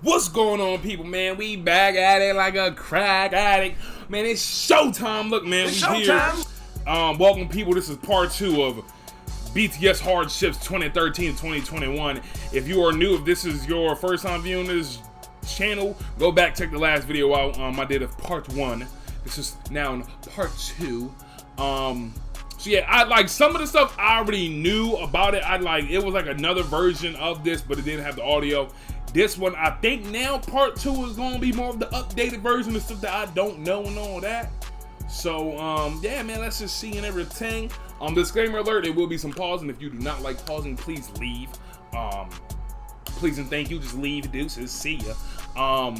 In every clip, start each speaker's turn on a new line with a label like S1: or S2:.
S1: What's going on, people, man? We back at it like a crack addict. Man, it's showtime. Look, man,
S2: It's
S1: we here.
S2: showtime.
S1: Welcome, people. This is part 2 of BTS Hardships 2013-2021. If you are new, if this is your first time viewing this channel, go back, check the last video out. I did a part 1. This is now in part 2. So yeah, I like some of the stuff I already knew about it. It was like another version of this, but it didn't have the audio. This one, I think now part 2 is going to be more of the updated version of stuff that I don't know and all that. So, yeah, man, let's just see and everything. Disclaimer alert, there will be some pausing. If you do not like pausing, please leave. Please and thank you, just leave, deuces, see ya.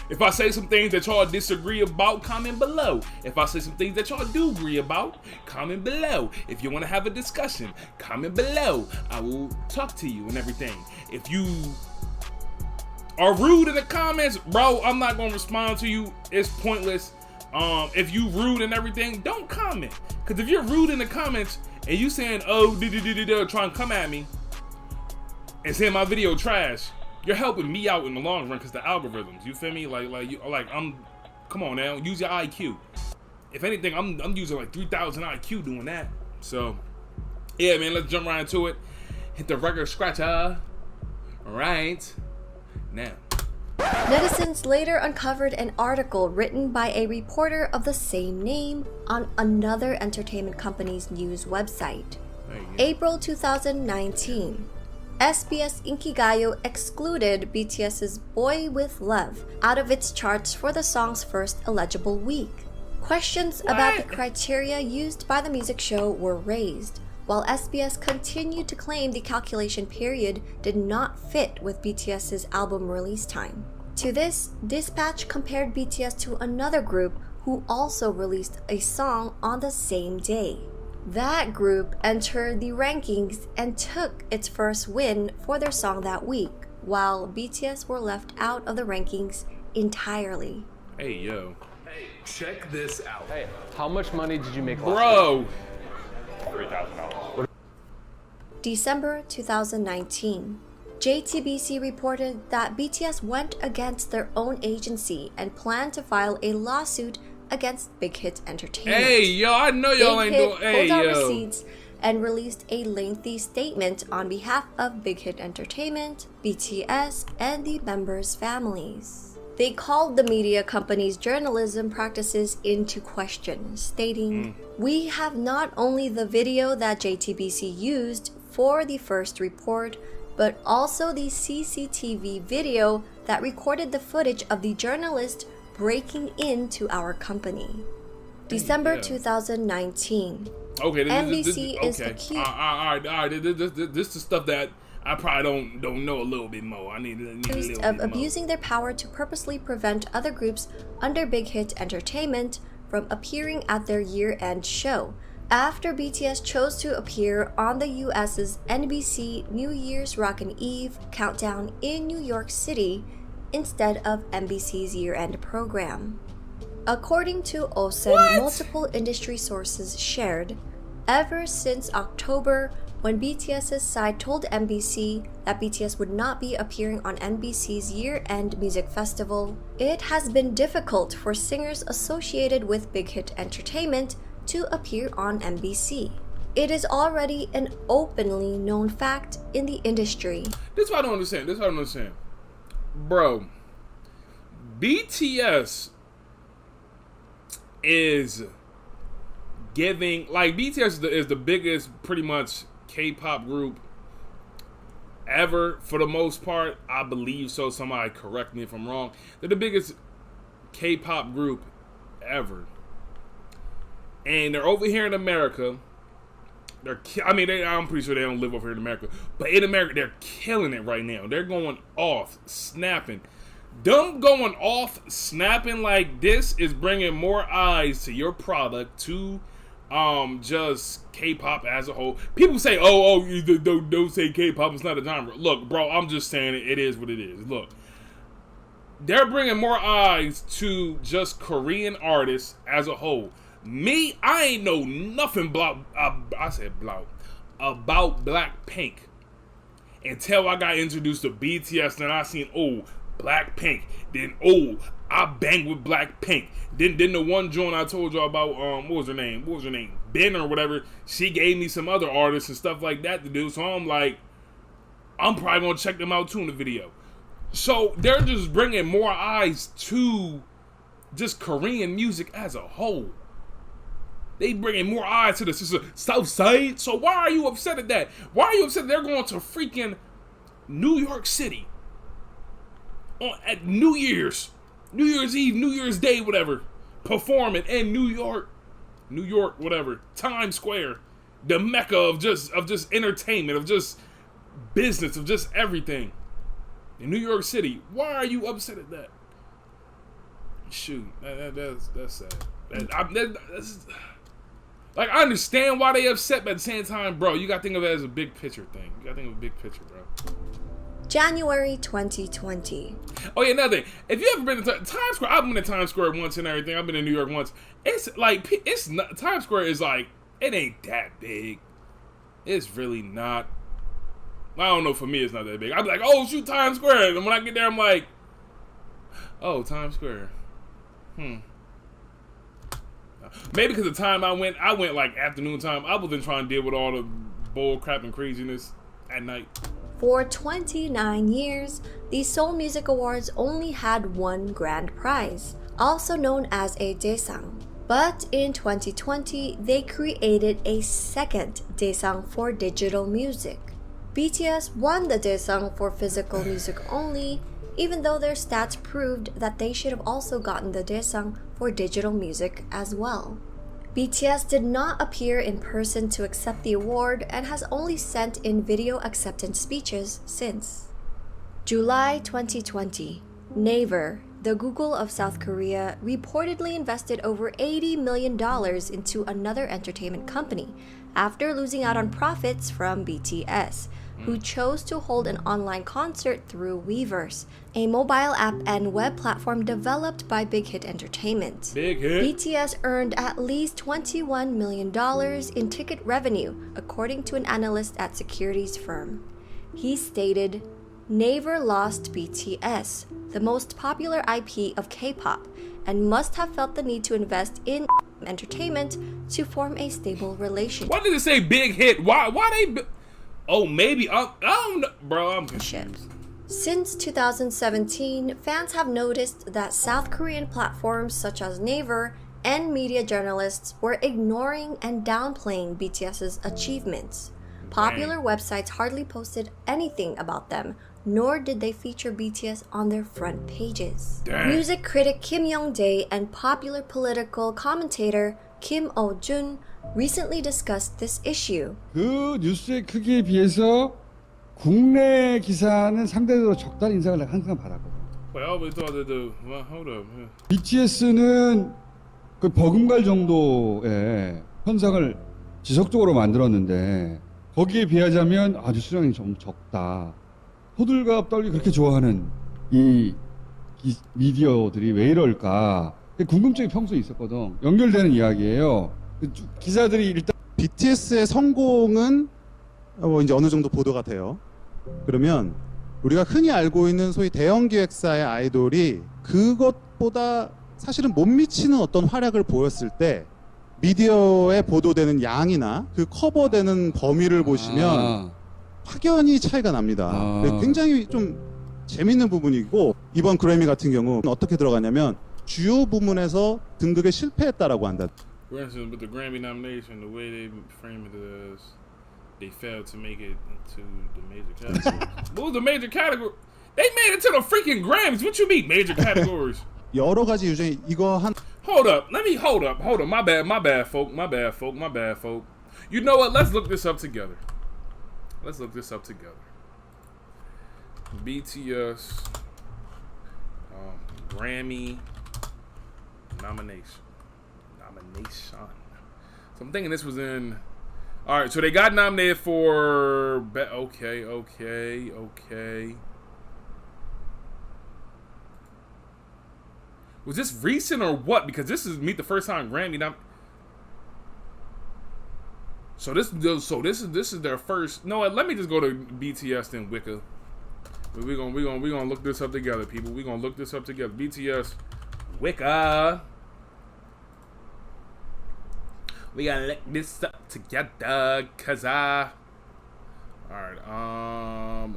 S1: If I say some things that y'all disagree about, comment below. If I say some things that y'all do agree about, comment below. If you want to have a discussion, comment below. I will talk to you and everything. If you are rude in the comments, bro, I'm not gonna respond to you. It's pointless. If you rude and everything, don't comment. Cause if you're rude in the comments and you saying, oh, trying to come at me and saying my video trash, you're helping me out in the long run because the algorithms. You feel me? Come on now, use your IQ. If anything, I'm using like 3,000 IQ doing that. So, yeah, man, let's jump right into it. Hit the record scratcher. Right now.
S3: Netizens later uncovered an article written by a reporter of the same name on another entertainment company's news website. April 2019. SBS Inkigayo excluded BTS's Boy With Love out of its charts for the song's first eligible week. Questions about the criteria used by the music show were raised, while SBS continued to claim the calculation period did not fit with BTS's album release time. To this, Dispatch compared BTS to another group who also released a song on the same day. That group entered the rankings and took its first win for their song that week, while BTS were left out of the rankings entirely.
S1: Hey, yo.
S2: Hey, check this out.
S4: Hey, how much money did you make last
S1: Bro.
S4: $3,000.
S3: December 2019. JTBC reported that BTS went against their own agency and planned to file a lawsuit against Big Hit Entertainment.
S1: Hey, yo, I know y'all ain't doing. Hey,
S3: pulled out
S1: yo.
S3: receipts and released a lengthy statement on behalf of Big Hit Entertainment, BTS, and the members' families. They called the media company's journalism practices into question, stating, "We have not only the video that JTBC used for the first report, but also the CCTV video that recorded the footage of the journalist breaking into our company." December 2019.
S1: Okay,
S3: NBC is the key.
S1: All right. This is the stuff that I probably don't know a little bit more. I need a little
S3: Accused
S1: bit
S3: of
S1: more.
S3: abusing their power to purposely prevent other groups under Big Hit Entertainment from appearing at their year-end show, after BTS chose to appear on the US's NBC New Year's Rockin' Eve countdown in New York City instead of NBC's year-end program. According to OSEN, multiple industry sources shared, ever since October, when BTS's side told NBC that BTS would not be appearing on NBC's year-end music festival, it has been difficult for singers associated with Big Hit Entertainment to appear on NBC. It is already an openly known fact in the industry.
S1: This is what I don't understand. Bro, BTS is giving, like, BTS is the biggest, pretty much, K-pop group ever, for the most part. I believe so. Somebody correct me if I'm wrong. They're the biggest K-pop group ever. And they're over here in America. I'm pretty sure they don't live over here in America. But in America, they're killing it right now. They're going off, snapping. Them going off, snapping like this is bringing more eyes to your product, to just K-pop as a whole. People say, you don't say K-pop, it's not a genre. Look, bro, I'm just saying it is what it is. Look, they're bringing more eyes to just Korean artists as a whole. Me, I ain't know nothing about Blackpink. until I got introduced to BTS. Then I seen, oh, Blackpink. Then, oh, I banged with Blackpink. Then the one joint I told y'all about, what was her name? Ben or whatever. She gave me some other artists and stuff like that to do. So I'm like, I'm probably gonna check them out too in the video. So they're just bringing more eyes to just Korean music as a whole. They bringing more eyes to the South Side. So why are you upset at that? Why are you upset they're going to freaking New York City at New Year's Eve, New Year's Day, whatever, performing in New York, whatever, Times Square, the mecca of just entertainment, of just business, of just everything in New York City? Why are you upset at that? Shoot, that's sad. That's, like, I understand why they upset, but at the same time, bro, you gotta think of it as a big picture thing. You gotta think of a big picture, bro.
S3: January 2020.
S1: Oh yeah, another thing. If you ever been to Times Square, I've been to Times Square once and everything. I've been in New York once. It's like, it's not, Times Square is like, it ain't that big. It's really not. I don't know, for me it's not that big. I'd be like, oh shoot, Times Square. And when I get there, I'm like, oh, Times Square. Maybe because the time I went like afternoon time. I wasn't trying to deal with all the bull crap and craziness at night.
S3: For 29 years, the Seoul Music Awards only had one grand prize, also known as a Daesang. But in 2020, they created a second Daesang for digital music. BTS won the Daesang for physical music only, even though their stats proved that they should have also gotten the Daesang for digital music as well. BTS did not appear in person to accept the award and has only sent in video acceptance speeches since. July 2020, Naver, the Google of South Korea, reportedly invested over $80 million into another entertainment company after losing out on profits from BTS, who chose to hold an online concert through Weverse, a mobile app and web platform developed by Big Hit Entertainment.
S1: Big Hit.
S3: BTS earned at least $21 million in ticket revenue, according to an analyst at securities firm. He stated, Naver lost BTS, the most popular IP of K-pop, and must have felt the need to invest in entertainment to form a stable relationship.
S1: Why did it say Big Hit? Why they... Oh, maybe. I don't know. Bro, I'm confused.
S3: Since 2017, fans have noticed that South Korean platforms such as Naver and media journalists were ignoring and downplaying BTS's achievements. Popular websites hardly posted anything about them, nor did they feature BTS on their front pages.
S1: Dang.
S3: Music critic Kim Young-dae and popular political commentator Kim Oh-jun recently discussed this issue.
S5: 그 뉴스의 크기에 비해서 국내 기사는 상대적으로 적다는 인상을 내가 항상 받았거든.
S1: Well, I always thought that well, hold up.
S5: BTS는 그 버금갈 정도의 현상을 지속적으로 만들었는데 거기에 비하자면 아주 수량이 좀 적다. 호들갑 떨기 그렇게 좋아하는 이 미디어들이 왜 이럴까? 궁금증이 평소에 있었거든. 연결되는 이야기예요. 기사들이 일단
S6: BTS의 성공은 이제 어느 정도 보도가 돼요. 그러면 우리가 흔히 알고 있는 소위 대형 기획사의 아이돌이 그것보다 사실은 못 미치는 어떤 활약을 보였을 때 미디어에 보도되는 양이나 그 커버되는 범위를 보시면 확연히 차이가 납니다. 굉장히 좀 재밌는 부분이고, 이번 그래미 같은 경우 어떻게 들어가냐면 주요 부문에서 등극에 실패했다라고 한다.
S1: For instance, with the Grammy nomination, the way they frame it is they failed to make it into the major categories. What was the major category? They made it to the freaking Grammys. What you mean major categories?
S6: 여러 가지 이유 중에 이거 한
S1: Hold up. Hold up. My bad, folk. You know what? Let's look this up together. BTS Grammy nomination. So I'm thinking this was in. All right, so they got nominated for. Okay. Was this recent or what? Because this is Meet the First Time Grammy. So this is their first. No, let me just go to BTS then Wicca. We're gonna look this up together, people. We're gonna look this up together. BTS Wicca. We gotta look this up together, cause alright,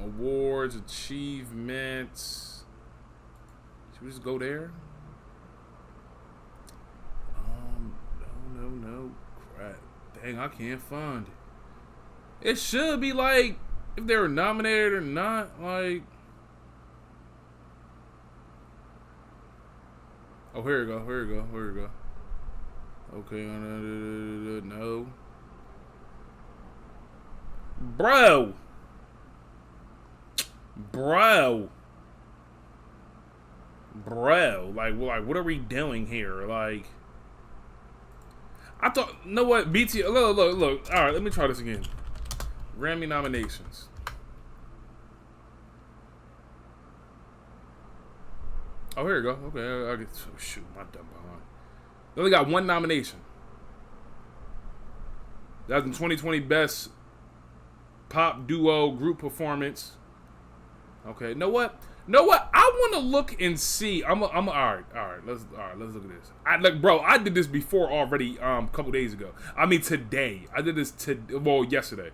S1: awards, achievements. Should we just go there? No. Crap. Dang, I can't find it. It should be like if they were nominated or not, like. Oh, here we go. Okay, no. Bro, like what are we doing here? Like, I thought, you know what, BT, look. All right, let me try this again. Grammy nominations. Oh, here we go. Okay, I get. Oh, shoot, my dumb behind. They only got one nomination. That was in 2020 Best Pop Duo Group Performance. Okay, know what? I want to look and see. All right. Let's look at this. Bro, I did this before already. A couple days ago. I mean today. I did this yesterday.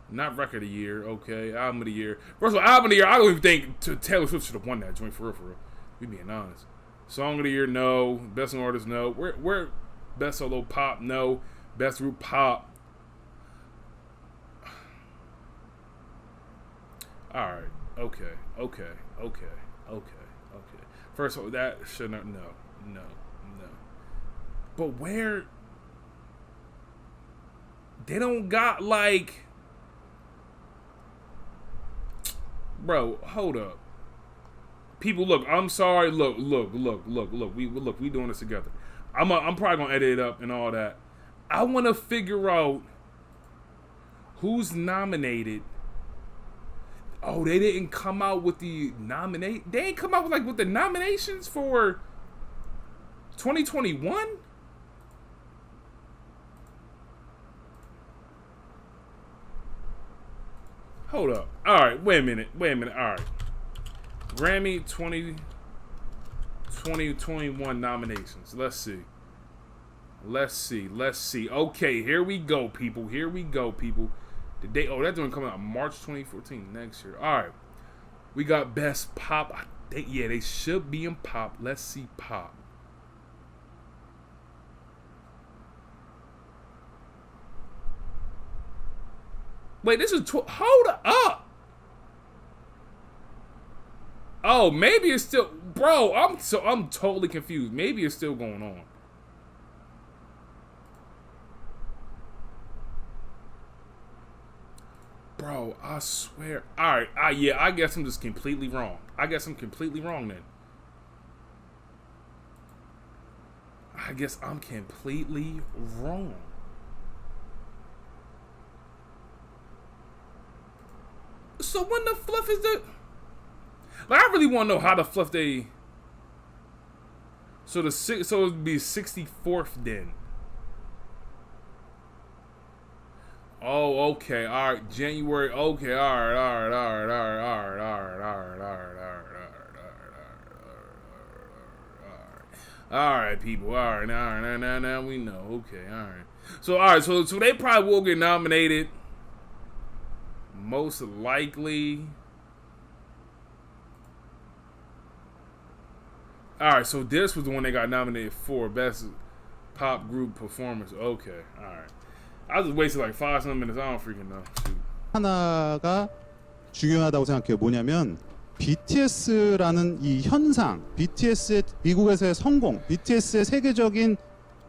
S1: Not record of the year. Okay, album of the year. First of all, album of the year. I don't even think Taylor Swift should have won that joint for real. We being honest. Song of the year, no. Best new artist, no. We're best solo pop, no. Best group pop. All right. Okay. First of all, that should not. No. But where? They don't got like. Bro, hold up. People, look. I'm sorry. Look. We doing this together. I'm probably gonna edit it up and all that. I want to figure out who's nominated. Oh, they didn't come out with the nominate. They ain't come out with the nominations for 2021. Hold up. All right, wait a minute. All right. Grammy 2021 nominations. Let's see. Okay, here we go, people. The date, that's going to come out March 2014 next year. All right. We got Best Pop. They should be in pop. Let's see pop. Wait, this is... Hold up. Oh, maybe it's still... Bro, I'm totally confused. Maybe it's still going on. Bro, I swear. All right. Yeah, I guess I'm just completely wrong. then. I guess I'm completely wrong. So when the fluff is the... Like, I really want to know how the fluff they... So it'd be 64th then. Oh, okay. All right. January. Okay. All right. All right, people. All right. Now we know. Okay. All right. So they probably will get nominated. Most likely. All right. So this was the one they got nominated for Best Pop Group Performance. Okay. All right. I just wasted like 5-some minutes. I don't freaking know. Shoot.
S6: 하나가 중요하다고 생각해요. 뭐냐면 BTS라는 이 현상, BTS의 미국에서의 성공, BTS의 세계적인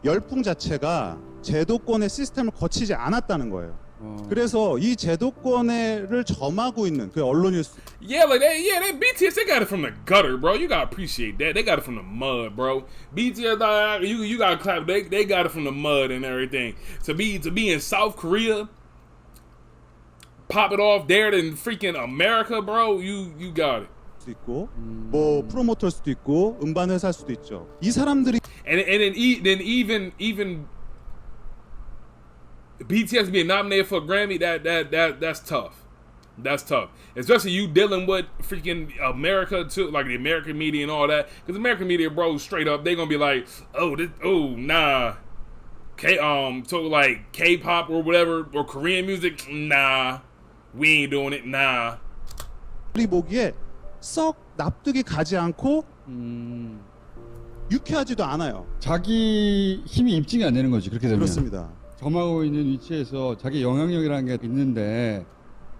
S6: 열풍 자체가 제도권의 시스템을 거치지 않았다는 거예요. 그래서 이 제도권을 점하고 있는 그 언론일 수.
S1: Yeah, they BTS, they got it from the gutter, bro. You gotta appreciate that. They got it from the mud, bro. BTS, you gotta clap. They got it from the mud and everything. To be in South Korea, pop it off there in freaking America, bro. You got it.
S6: 수도 있고, 뭐 프로모터일 수도 있고, 음반 회사일 수도 있죠. 이 사람들이
S1: and then even BTS being nominated for a Grammy, that's tough. That's tough. Especially you dealing with freaking America too, like the American media and all that. Because American media, bro, straight up, they gonna be like, nah. So like K-pop or whatever, or Korean music, nah. We ain't doing it, nah.
S6: 우리 보기에 썩 납득이 가지 않고 유쾌하지도 않아요.
S5: 자기 힘이 입증이 안 되는 거지 그렇게 되면.
S6: 그렇습니다.
S5: 점하고 있는 위치에서 자기 영향력이라는 게 있는데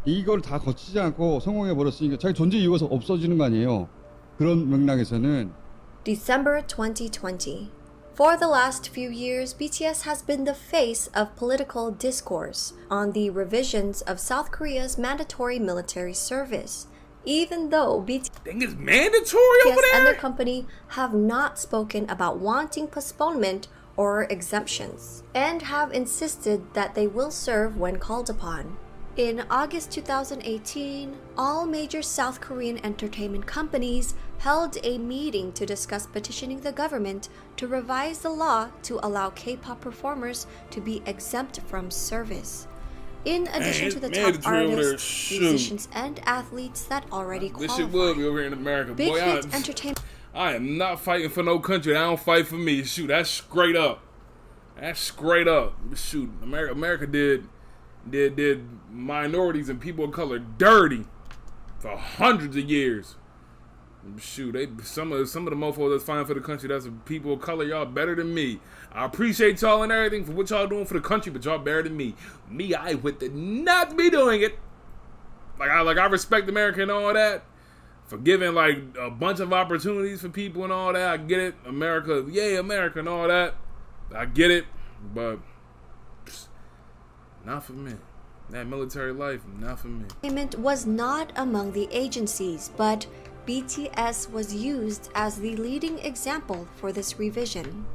S5: 이걸 다 거치지 않고 성공해 버렸으니까 자기 존재 이유가 없어지는 거 아니에요. 그런 맥락에서는.
S3: December 2020. For the last few years, BTS has been the face of political discourse on the revisions of South Korea's mandatory military service. Even though BTS
S1: Dang, it's mandatory over
S3: and their
S1: there?
S3: company have not spoken about wanting postponement or exemptions, and have insisted that they will serve when called upon. In August 2018, all major South Korean entertainment companies held a meeting to discuss petitioning the government to revise the law to allow K-pop performers to be exempt from service. In addition to the top artists, musicians, and athletes that already
S1: This shit will be
S3: qualify.
S1: over here in America.
S3: Big
S1: Boy,
S3: Hit Entertainment
S1: I am not fighting for no country. That don't fight for me. Shoot, that's straight up. That's straight up. Shoot, America did minorities and people of color dirty for hundreds of years. Shoot, some of the mofos that's fighting for the country, that's people of color. Y'all better than me. I appreciate y'all and everything for what y'all doing for the country, but y'all better than me. Me, I would not be doing it. Like I respect America and all that, for giving like a bunch of opportunities for people and all that. I get it, America, yay, America and all that. I get it, but not for me. That military life, not for me.
S3: was not among the agencies, but BTS was used as the leading example for this revision.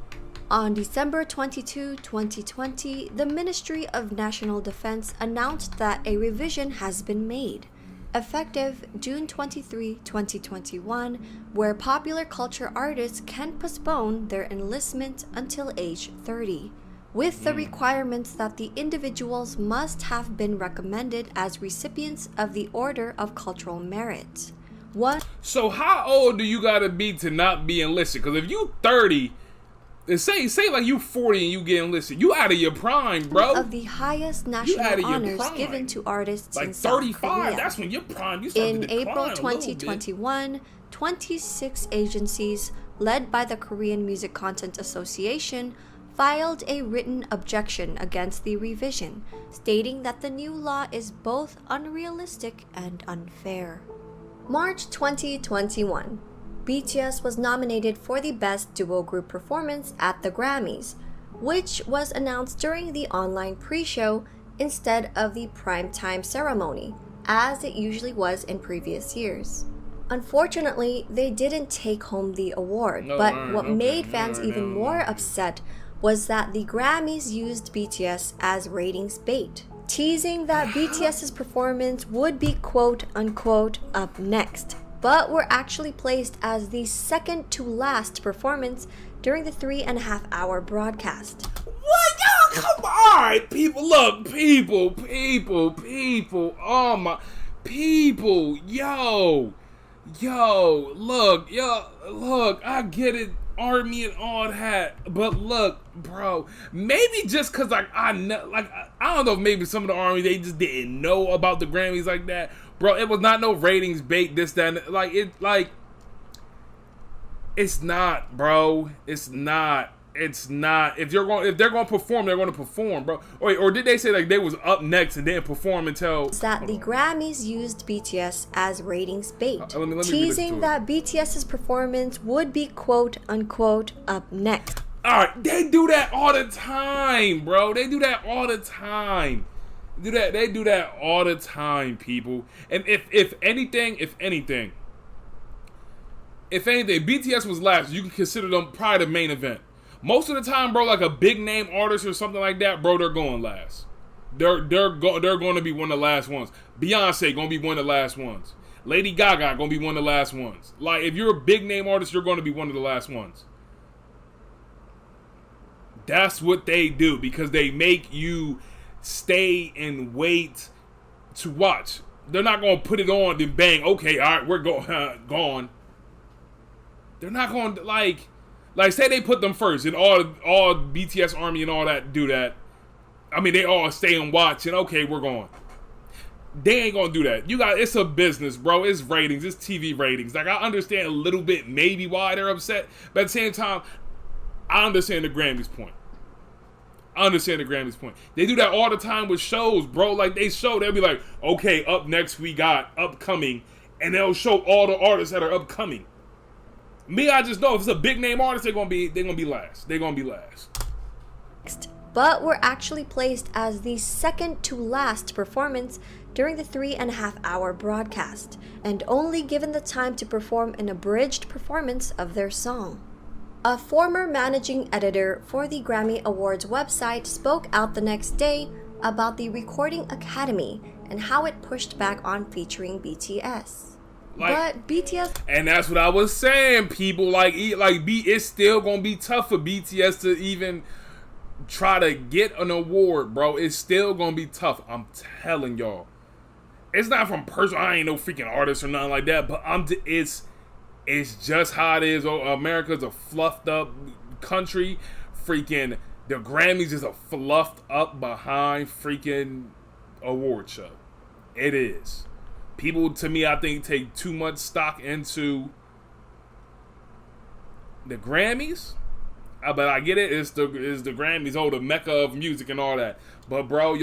S3: On December 22, 2020, the Ministry of National Defense announced that a revision has been made, effective June 23, 2021, where popular culture artists can postpone their enlistment until age 30, with the requirements that the individuals must have been recommended as recipients of the Order of Cultural Merit.
S1: So how old do you gotta be to not be enlisted? Because if you 30, say like you 40 and you get enlisted, you out of your prime, bro.
S3: Of the highest national honors given to artists
S1: like
S3: in South
S1: 35,
S3: Korea.
S1: that's when your prime. You start
S3: In
S1: to decline
S3: April
S1: a little bit.
S3: 2021, 26 agencies, led by the Korean Music Content Association, filed a written objection against the revision, stating that the new law is both unrealistic and unfair. March 2021. BTS was nominated for the Best Duo Group Performance at the Grammys, which was announced during the online pre-show instead of the primetime ceremony, as it usually was in previous years. Unfortunately, they didn't take home the award, but what made fans even more upset was that the Grammys used BTS as ratings bait, teasing that BTS's performance would be quote-unquote up next, but were actually placed as the second to last performance during the 3.5-hour broadcast.
S1: What? Y'all, come on. All right, people, look, people, oh my, people, yo, look, I get it, army and all that, but look, bro, maybe just because I know, like, I don't know if maybe some of the army, they just didn't know about the Grammys like that. Bro, it was not no ratings bait, this, that, and, it's not, bro. It's not. If they're going to perform, they're going to perform, bro. Or did they say like they was up next and didn't perform until?
S3: That the Grammys used BTS as ratings bait,
S1: let me
S3: teasing that BTS's performance would be quote-unquote up next.
S1: All right, they do that all the time, bro. They do that all the time. They do that all the time, people. And if anything, BTS was last, you can consider them probably the main event. Most of the time, bro, like a big name artist or something like that, bro, they're going last. They're going to be one of the last ones. Beyonce going to be one of the last ones. Lady Gaga going to be one of the last ones. Like, if you're a big name artist, you're going to be one of the last ones. That's what they do, because they make you stay and wait to watch. They're not gonna put it on then bang. Okay, all right, we're gone. They're not going to like say they put them first and all BTS Army and all that do that. I mean, they all stay and watch and okay, we're going. They ain't gonna do that. It's a business, bro. It's ratings. It's TV ratings. Like, I understand a little bit maybe why they're upset, but at the same time, I understand the Grammys point. They do that all the time with shows, bro. Like, they'll be like, okay, up next we got upcoming, and they'll show all the artists that are upcoming. Me, I just know if it's a big name artist, they're gonna be last. They're gonna be last.
S3: But were actually placed as the second to last performance during the 3.5-hour broadcast, and only given the time to perform an abridged performance of their song. A former managing editor for the Grammy Awards website spoke out the next day about the Recording Academy and how it pushed back on featuring BTS. But BTS,
S1: and that's what I was saying. People it's still gonna be tough for BTS to even try to get an award, bro. It's still gonna be tough. I'm telling y'all. It's not from personal. I ain't no freaking artist or nothing like that. But it's just how it is. America's a fluffed up country. Freaking the Grammys is a fluffed up behind freaking award show. It is. People, to me, I think, take too much stock into the Grammys. But I get it. It's the Grammys, the mecca of music and all that. But, bro,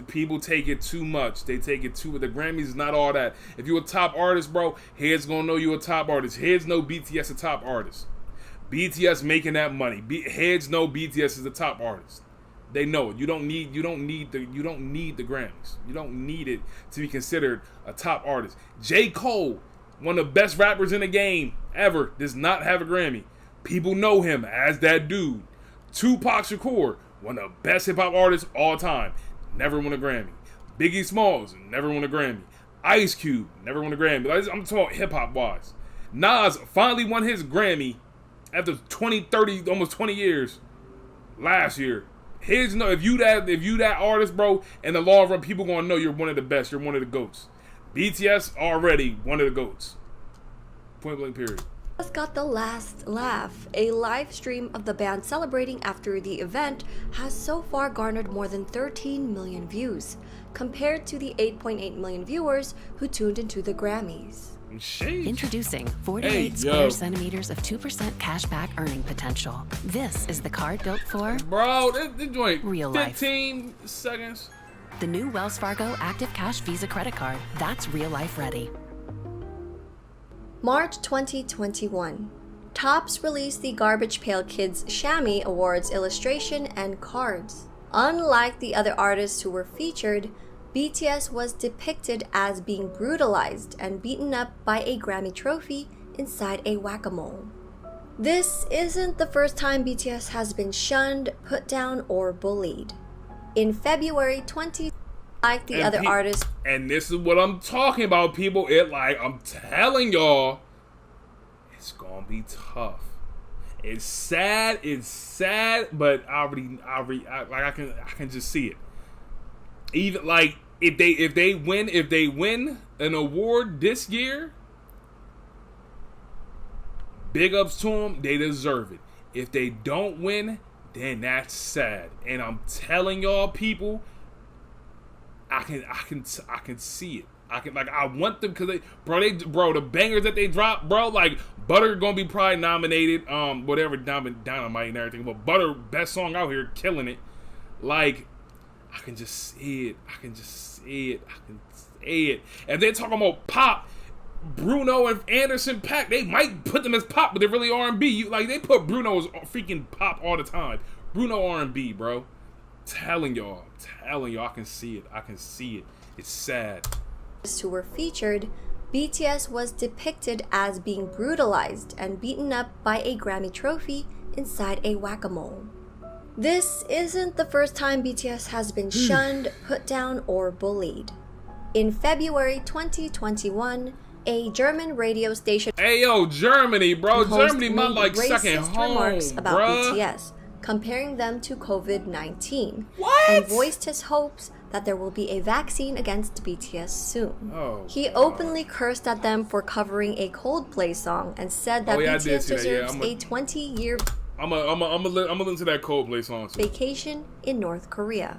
S1: people take it too much. They take it too. The Grammys is not all that. If you're a top artist, bro, heads gonna know you're a top artist. Heads know BTS a top artist. BTS making that money. Heads know BTS is a top artist. They know it. You don't need the Grammys. You don't need it to be considered a top artist. J. Cole, one of the best rappers in the game ever, does not have a Grammy. People know him as that dude. Tupac Shakur, one of the best hip hop artists all time, never won a Grammy. Biggie Smalls, never won a Grammy. Ice Cube, never won a Grammy. I'm talking hip hop wise. Nas finally won his Grammy after 20, 30, almost 20 years last year. If you that artist, bro, in the long run, people gonna know you're one of the best. You're one of the GOATs. BTS already one of the GOATs. Point blank period.
S3: Got the last laugh. A live stream of the band celebrating after the event has so far garnered more than 13 million views, compared to the 8.8 million viewers who tuned into the Grammys.
S1: Sheesh.
S7: Introducing 48 square centimeters of 2% cashback earning potential. This is the card built for...
S1: Bro, this joint,
S7: real
S1: 15
S7: life.
S1: seconds.
S7: The new Wells Fargo Active Cash Visa credit card. That's real life ready.
S3: March 2021. Topps released the Garbage Pail Kids Shammy Awards illustration and cards. Unlike the other artists who were featured, BTS was depicted as being brutalized and beaten up by a Grammy trophy inside a whack-a-mole. This isn't the first time BTS has been shunned, put down, or bullied. In February 2020, like the other artists.
S1: And this is what I'm talking about, people. I'm telling y'all, it's gonna be tough. It's sad, but I can just see it. Even like if they win an award this year, big ups to them. They deserve it. If they don't win, then that's sad. And I'm telling y'all, people, I can see it. I want them because the bangers that they drop, bro. Like Butter gonna be probably nominated, whatever, Dynamite and everything. But Butter, best song out here, killing it. Like, I can just see it. I can see it. And they're talking about pop. Bruno and Anderson .Paak, they might put them as pop, but they're really R&B. They put Bruno as freaking pop all the time. Bruno R&B, bro. Telling y'all, I can see it. It's sad.
S3: Who were featured, BTS was depicted as being brutalized and beaten up by a Grammy trophy inside a whack-a-mole. This isn't the first time BTS has been shunned, put down, or bullied. In February 2021, a German radio station
S1: Germany, bro. Germany, my second home,
S3: remarks about
S1: bruh.
S3: BTS, comparing them to COVID-19.
S1: What?
S3: And voiced his hopes that there will be a vaccine against BTS soon.
S1: Oh,
S3: He openly cursed at them for covering a Coldplay song and said that
S1: I did
S3: BTS
S1: see that. Yeah,
S3: deserves a 20-year
S1: I'm gonna listen to that Coldplay song too.
S3: vacation in North Korea.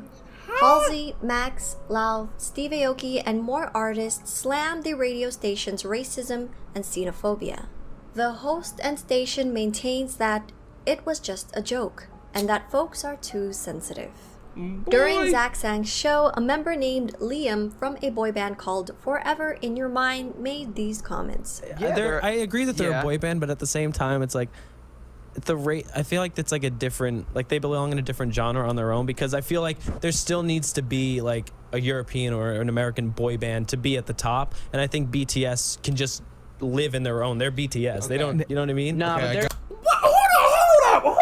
S3: Halsey, Max, Lau, Steve Aoki, and more artists slammed the radio station's racism and xenophobia. The host and station maintains that it was just a joke and that folks are too sensitive. During Zach Sang's show, a member named Liam from a boy band called Forever in Your Mind made these comments.
S8: I agree that they're a boy band, but at the same time, it's like I feel like it's like a different, like they belong in a different genre on their own, because I feel like there still needs to be like a European or an American boy band to be at the top, and I think BTS can just live in their own. They're BTS. Okay. They don't, you know what I mean?
S4: Nah,
S8: Okay,
S4: but they're...
S1: Hold up, bro.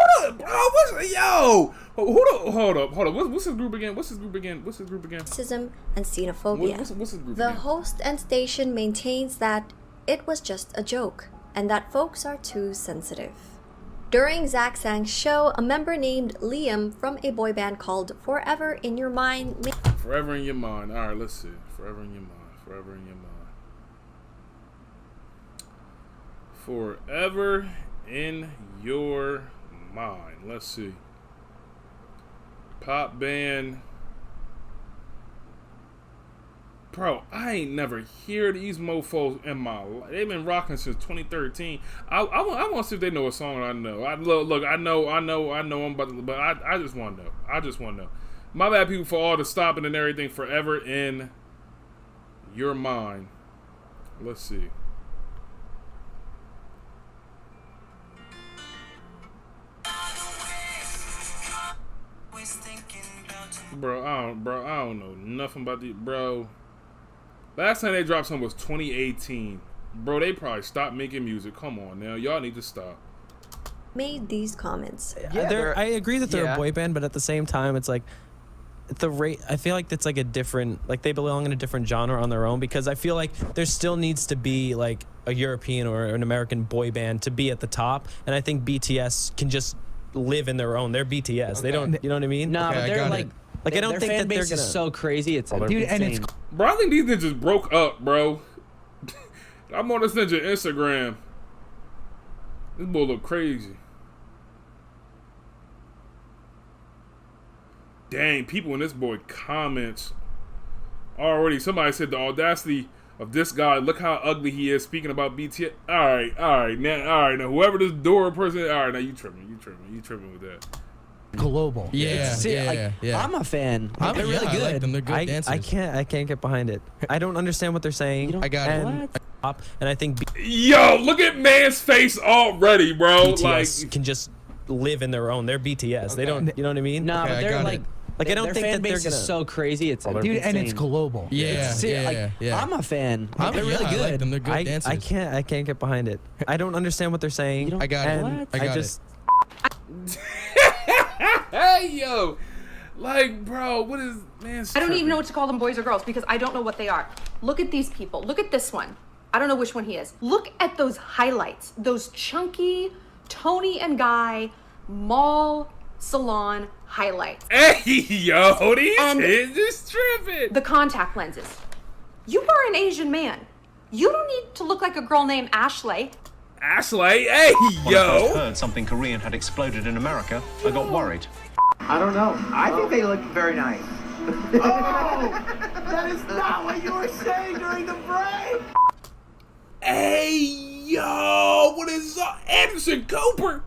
S1: Hold up. What's his group again?
S3: Racism and xenophobia.
S1: What's his group
S3: The
S1: again?
S3: host and station maintains that it was just a joke and that folks are too sensitive. During Zach Sang's show, a member named Liam from a boy band called Forever in Your Mind
S1: Forever in Your Mind. All right, let's see. Forever in Your Mind. Forever in Your Mind. Forever in Your Mind. Let's see. Pop band. Bro, I ain't never hear these mofos in my life. They've been rocking since 2013. I want to see if they know a song I know. Look, I know them, but I just want to know. I just want to know. My bad, people, for all the stopping and everything. Forever in Your Mind. Let's see. Bro, I don't know nothing about the bro. Last time they dropped something was 2018. Bro, they probably stopped making music. Come on now, y'all need to stop.
S3: made these comments.
S8: I agree that they're a boy band, but at the same time, it's like I feel like it's like a different, like they belong in a different genre on their own, because I feel like there still needs to be like a European or an American boy band to be at the top, and I think BTS can just live in their own. They're BTS. Okay. They don't, you know what I mean?
S9: Nah, but they're like
S8: I don't think that they're gonna.
S9: Is so crazy. It's
S8: dude,
S9: insane.
S8: and it's
S1: bro. I think these niggas broke up, bro. I'm on this ninja Instagram. This boy look crazy. Dang, people in this boy comments already. Somebody said the audacity of this guy. Look how ugly he is. Speaking about BTS. All right. Now, whoever this door person. All right, now you tripping with that.
S10: Global.
S9: Yeah. I'm a fan. They're really good.
S10: I like them. They're good dancers.
S8: I can't get behind it. I don't understand what they're saying.
S10: I got it.
S8: And I think
S1: Yo, look at man's face already, bro.
S8: BTS can just live in their own. They're BTS. They don't, you know what I mean?
S9: Nah, but they're like
S8: I don't
S9: their
S8: think
S9: fan
S8: that they're
S9: base
S8: gonna.
S9: is so crazy. It's
S10: dude,
S9: insane.
S10: and it's global.
S9: Yeah. I'm a fan. They're really good.
S10: I like them. They're good dancers.
S8: I can't get behind it. I don't understand what they're saying.
S10: I got it. I got it.
S1: Hey, yo. Like, bro, what is, man?
S11: I don't even know what to call them, boys or girls, because I don't know what they are. Look at these people. Look at this one. I don't know which one he is. Look at those highlights. Those chunky Tony and Guy mall salon highlights.
S1: Hey, yo, these
S11: And
S1: kids is tripping.
S11: the contact lenses. You are an Asian man. You don't need to look like a girl named Ashley.
S1: Ashley, hey,
S12: When I
S1: yo.
S12: first heard something Korean had exploded in America, I got worried.
S13: I don't know. I think they look very nice. Oh, that is not what you were saying during the break.
S1: Hey, yo, what is up? Anderson Cooper.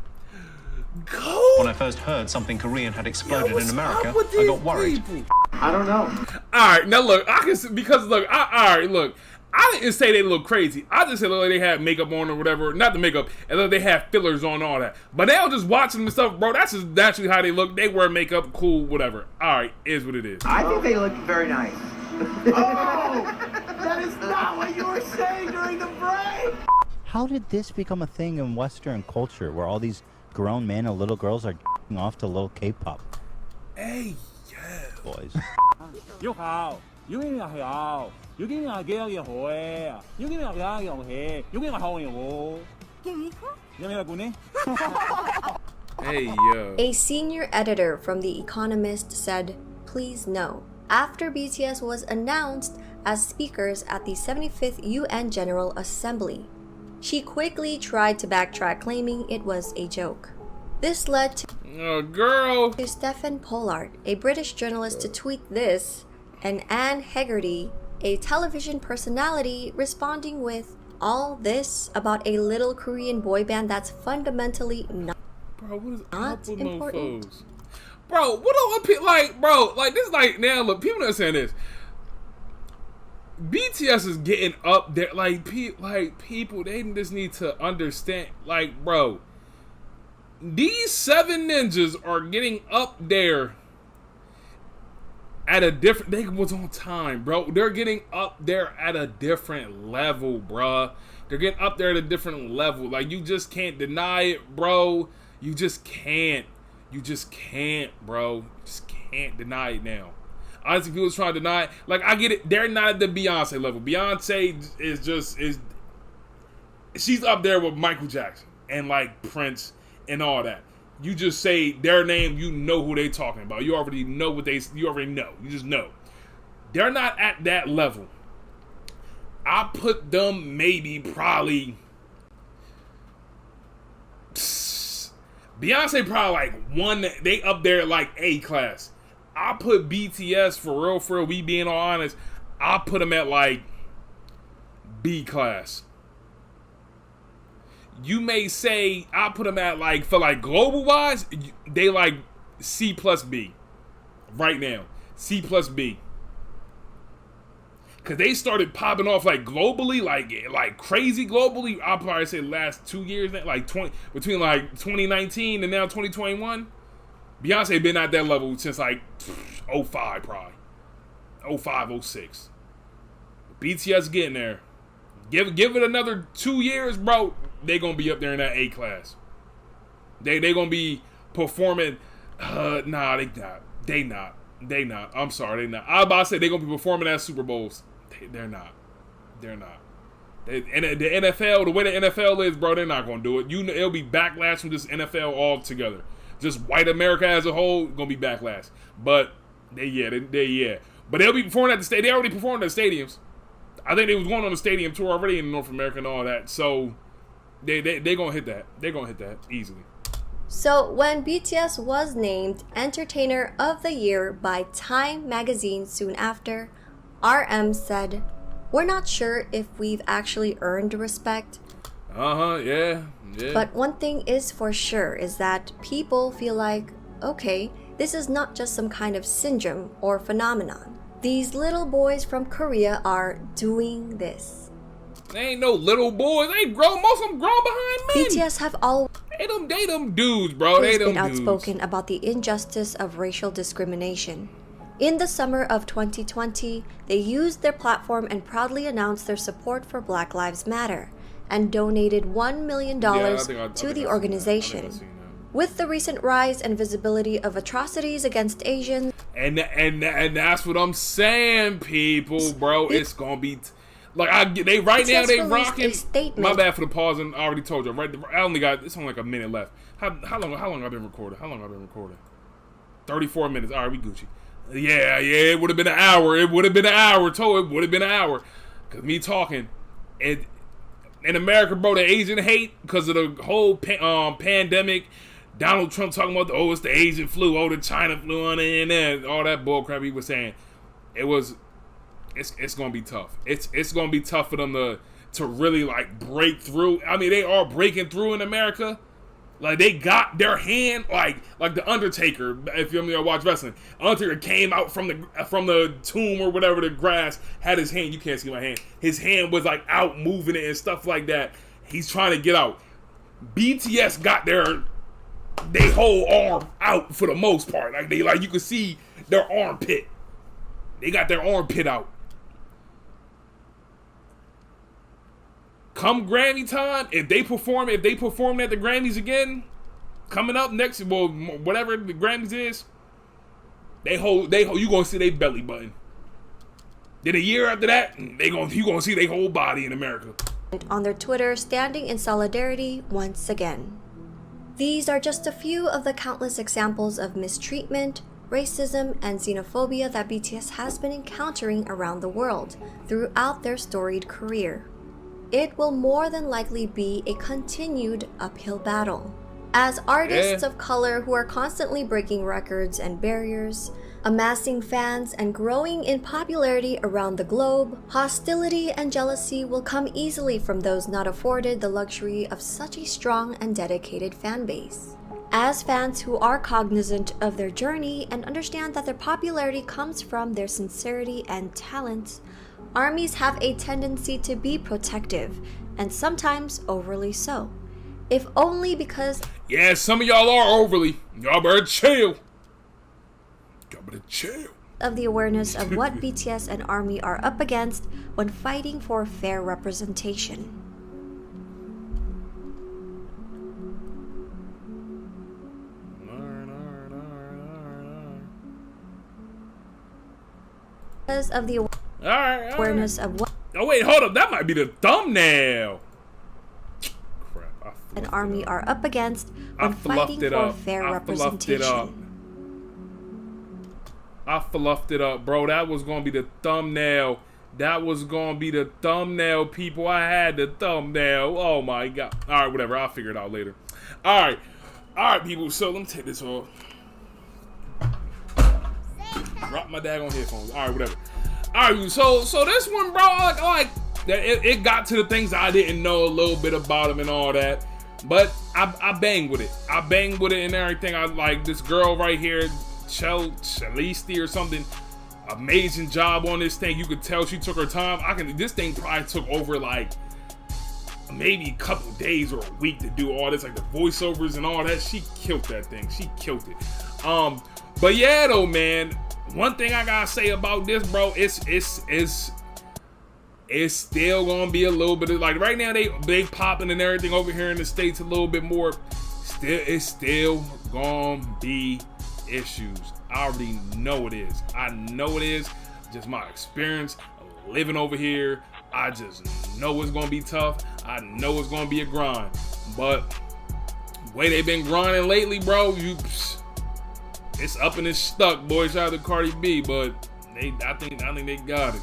S12: When I first heard something Korean had exploded in America,
S1: up with
S12: I
S1: these
S12: got worried.
S1: people?
S13: I don't know.
S1: All right, now look, I can see, because look, look. I didn't say they look crazy. I just said look, they had makeup on or whatever. Not the makeup, and look, they have fillers on, all that. But now just watching them and stuff, bro, that's just naturally how they look. They wear makeup, cool, whatever. All right, is what it is.
S13: I think they look very nice. Oh, that is not what you were saying during the break.
S14: How did this become a thing in Western culture where all these grown men and little girls are off to little K-pop?
S1: Hey, yo.
S14: Boys.
S15: 你好，有啲人係有，有啲人係幾有嘢好嘅，有啲人係有嘢，有啲人係好嘢喎。有咩個呢？
S1: Hey, yo.
S3: A senior editor from The Economist said, "Please no." After BTS was announced as speakers at the 75th UN General Assembly, she quickly tried to backtrack, claiming it was a joke. This led to Stephen Pollard, a British journalist, to tweet this, and Anne Hegarty, a television personality, responding with, "All this about a little Korean boy band that's fundamentally not important."
S1: Bro, what do like, bro, like this, like, now look, people not saying this. BTS is getting up there, like people, they just need to understand, like, bro, these 7 ninjas are getting up there at a different, they was on time, bro. They're getting up there at a different level, bruh. They're getting up there at a different level. Like, you just can't deny it, bro. You just can't. You just can't, bro. You just can't deny it now. Honestly, people trying to deny it. Like, I get it. They're not at the Beyonce level. Beyonce is she's up there with Michael Jackson and, like, Prince and all that. You just say their name, you know who they talking about. You already know you already know. You just know. They're not at that level. I put them maybe probably, Beyonce probably like one, they up there like A class. I put BTS, for real, we being all honest, I put them at like B class. You may say I put them at, like, for like global wise, they like C plus B right now. C plus B. Cause they started popping off like globally, like crazy globally. I'll probably say the last 2 years, like between like 2019 and now 2021. Beyonce been at that level since like 05 probably. 05, 06. BTS getting there. Give it another 2 years, bro. They gonna be up there in that A class. They gonna be performing. Nah, they not. I'm sorry, they not. I was about to say they gonna be performing at Super Bowls. They're not. And the NFL, the way the NFL is, bro, they're not gonna do it. It'll be backlash from this NFL altogether. Just white America as a whole gonna be backlash. But they But they'll be performing at the stadium. They already performed at stadiums. I think they was going on a stadium tour already in North America and all that. So they gonna hit that. They're gonna hit that easily.
S3: So when BTS was named Entertainer of the Year by Time magazine soon after, RM said, "We're not sure if we've actually earned respect.
S1: Yeah.
S3: But one thing is for sure is that people feel like, okay, this is not just some kind of syndrome or phenomenon. These little boys from Korea are doing this."
S1: They ain't no little boys. They grown. Most of them grown behind men.
S3: BTS have always
S1: They them dudes, bro. They them
S3: been
S1: dudes.
S3: outspoken about the injustice of racial discrimination. In the summer of 2020, they used their platform and proudly announced their support for Black Lives Matter and donated $1 million to the organization. With the recent rise and visibility of atrocities against Asians,
S1: and that's what I'm saying, people, bro. It's gonna be they right now they rocking. My bad for the pause, and I already told you. Right, it's only like a minute left. How long I've been recording? 34 minutes. All right, we Gucci. Yeah. It would have been an hour. It would have been an hour. Cause me talking, in America, bro, the Asian hate because of the whole pandemic. Donald Trump talking about it's the Asian flu, the China flu on it, and all that bullcrap he was saying. It's gonna be tough. It's gonna be tough for them to really like break through. I mean, they are breaking through in America. Like, they got their hand, like the Undertaker. If you watch wrestling, Undertaker came out from the tomb or whatever, the grass, had his hand. You can't see my hand. His hand was like out moving it and stuff like that. He's trying to get out. BTS got their whole arm out for the most part. Like you can see their armpit. They got their armpit out. Come Grammy time, if they perform at the Grammys again, coming up next, well, whatever the Grammys is, you gonna see their belly button. Then a year after that, you gonna see their whole body in America.
S3: On their Twitter, standing in solidarity once again. These are just a few of the countless examples of mistreatment, racism, and xenophobia that BTS has been encountering around the world throughout their storied career. It will more than likely be a continued uphill battle. As artists of color who are constantly breaking records and barriers, amassing fans and growing in popularity around the globe, hostility and jealousy will come easily from those not afforded the luxury of such a strong and dedicated fan base. As fans who are cognizant of their journey and understand that their popularity comes from their sincerity and talent, ARMYs have a tendency to be protective, and sometimes overly so. If only because
S1: some of y'all are overly. Y'all better chill. Y'all better chill.
S3: Of the awareness of what BTS and ARMY are up against when fighting for fair representation. Because of the awareness of what.
S1: Oh wait, hold up. That might be the thumbnail.
S3: And ARMY are up against when fighting for fair representation.
S1: I fluffed it up, bro. That was gonna be the thumbnail. That was gonna be the thumbnail, people. I had the thumbnail. Oh my god. Alright, whatever. I'll figure it out later. Alright, people. So let me take this off. Drop my daggone headphones. Alright, whatever. Alright, so this one, bro, like it got to the things I didn't know a little bit about him and all that. But I bang with it. I bang with it and everything. I like this girl right here, Chalisti or something. Amazing job on this thing. You could tell she took her time. This thing probably took over like maybe a couple days or a week to do all this, like the voiceovers and all that. She killed that thing. She killed it. But yeah, though, man. One thing I gotta say about this, bro, it's still gonna be a little bit of, like, right now they popping and everything over here in the States a little bit more. It's still gonna be issues. I already know it is. I know it is. Just my experience living over here. I just know it's gonna be tough. I know it's gonna be a grind. But the way they've been grinding lately, bro, it's up and it's stuck, boy. Shout out to Cardi B, but I think they got it.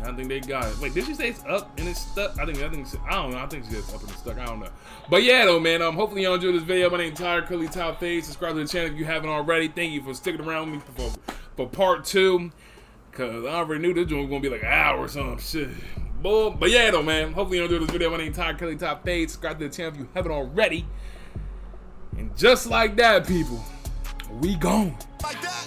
S1: I think they got it. Wait, did she say it's up and it's stuck? I don't know. I think she said up and it's stuck. I don't know. But yeah, though, man. Hopefully y'all enjoyed this video. My name is Tyler Curly Top Face. Subscribe to the channel if you haven't already. Thank you for sticking around with me for part 2. Cause I already knew this one was gonna be like an hour or some shit. But yeah, though, man. Hopefully you enjoyed this video. My name is Tyler Curly Top Face. Subscribe to the channel if you haven't already. And just like that, people, we gone. Like that.